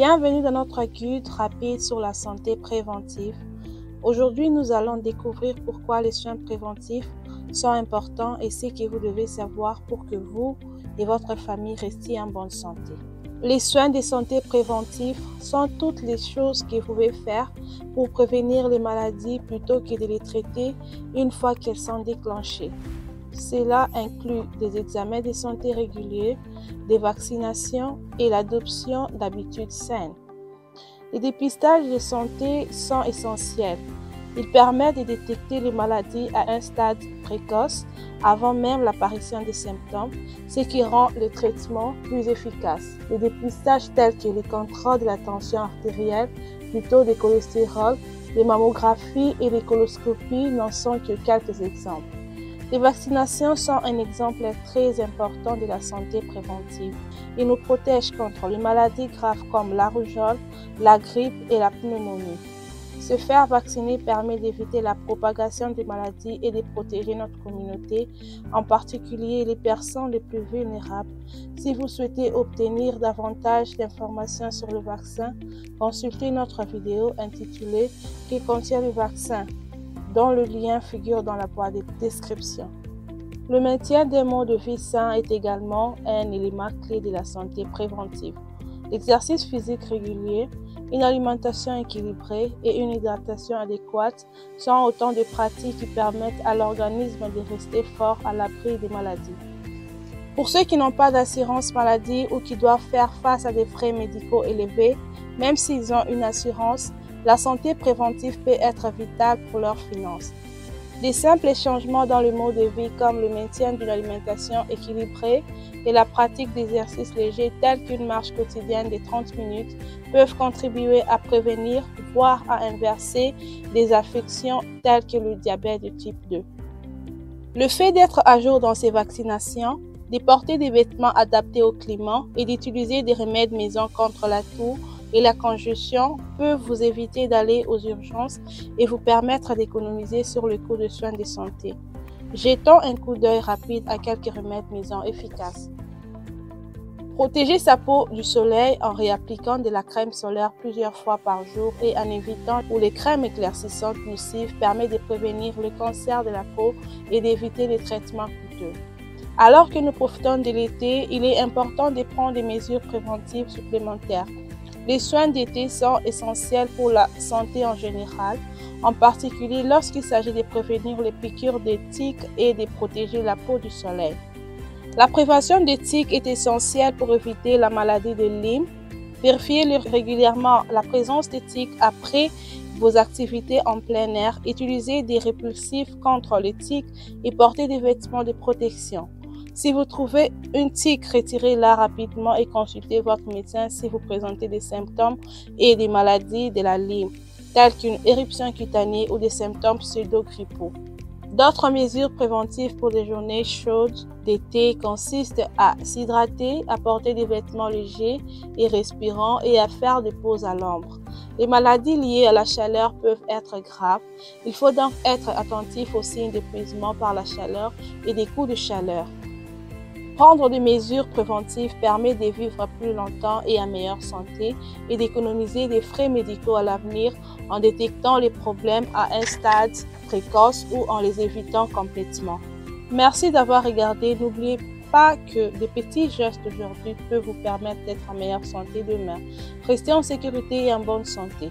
Bienvenue dans notre guide rapide sur la santé préventive. Aujourd'hui, nous allons découvrir pourquoi les soins préventifs sont importants et ce que vous devez savoir pour que vous et votre famille restiez en bonne santé. Les soins de santé préventifs sont toutes les choses que vous pouvez faire pour prévenir les maladies plutôt que de les traiter une fois qu'elles sont déclenchées. Cela inclut des examens de santé réguliers, des vaccinations et l'adoption d'habitudes saines. Les dépistages de santé sont essentiels. Ils permettent de détecter les maladies à un stade précoce avant même l'apparition des symptômes, ce qui rend le traitement plus efficace. Les dépistages tels que le contrôle de la tension artérielle, du taux de cholestérol, les mammographies et les coloscopies n'en sont que quelques exemples. Les vaccinations sont un exemple très important de la santé préventive. Ils nous protègent contre les maladies graves comme la rougeole, la grippe et la pneumonie. Se faire vacciner permet d'éviter la propagation des maladies et de protéger notre communauté, en particulier les personnes les plus vulnérables. Si vous souhaitez obtenir davantage d'informations sur le vaccin, consultez notre vidéo intitulée « Qui contient le vaccin ?» dont le lien figure dans la boîte de description. Le maintien d'un mode de vie sain est également un élément clé de la santé préventive. L'exercice physique régulier, une alimentation équilibrée et une hydratation adéquate sont autant de pratiques qui permettent à l'organisme de rester fort à l'abri des maladies. Pour ceux qui n'ont pas d'assurance maladie ou qui doivent faire face à des frais médicaux élevés, même s'ils ont une assurance, la santé préventive peut être vitale pour leurs finances. Des simples changements dans le mode de vie comme le maintien d'une alimentation équilibrée et la pratique d'exercices légers tels qu'une marche quotidienne de 30 minutes peuvent contribuer à prévenir, voire à inverser des affections telles que le diabète de type 2. Le fait d'être à jour dans ces vaccinations, de porter des vêtements adaptés au climat et d'utiliser des remèdes maison contre la toux et la congestion peuvent vous éviter d'aller aux urgences et vous permettre d'économiser sur le coût de soins de santé. Jetons un coup d'œil rapide à quelques remèdes maison efficaces. Protéger sa peau du soleil en réappliquant de la crème solaire plusieurs fois par jour et en évitant ou les crèmes éclaircissantes nocives permet de prévenir le cancer de la peau et d'éviter les traitements coûteux. Alors que nous profitons de l'été, il est important de prendre des mesures préventives supplémentaires. Les soins d'été sont essentiels pour la santé en général, en particulier lorsqu'il s'agit de prévenir les piqûres de tiques et de protéger la peau du soleil. La prévention des tiques est essentielle pour éviter la maladie de Lyme. Vérifiez régulièrement la présence de tiques après vos activités en plein air. Utilisez des répulsifs contre les tiques et portez des vêtements de protection. Si vous trouvez une tique, retirez-la rapidement et consultez votre médecin si vous présentez des symptômes et des maladies de la Lyme, telles qu'une éruption cutanée ou des symptômes pseudo-grippaux. D'autres mesures préventives pour les journées chaudes d'été consistent à s'hydrater, à porter des vêtements légers et respirants et à faire des pauses à l'ombre. Les maladies liées à la chaleur peuvent être graves. Il faut donc être attentif aux signes d'épuisement par la chaleur et des coups de chaleur. Prendre des mesures préventives permet de vivre plus longtemps et en meilleure santé et d'économiser des frais médicaux à l'avenir en détectant les problèmes à un stade précoce ou en les évitant complètement. Merci d'avoir regardé. N'oubliez pas que des petits gestes aujourd'hui peuvent vous permettre d'être en meilleure santé demain. Restez en sécurité et en bonne santé.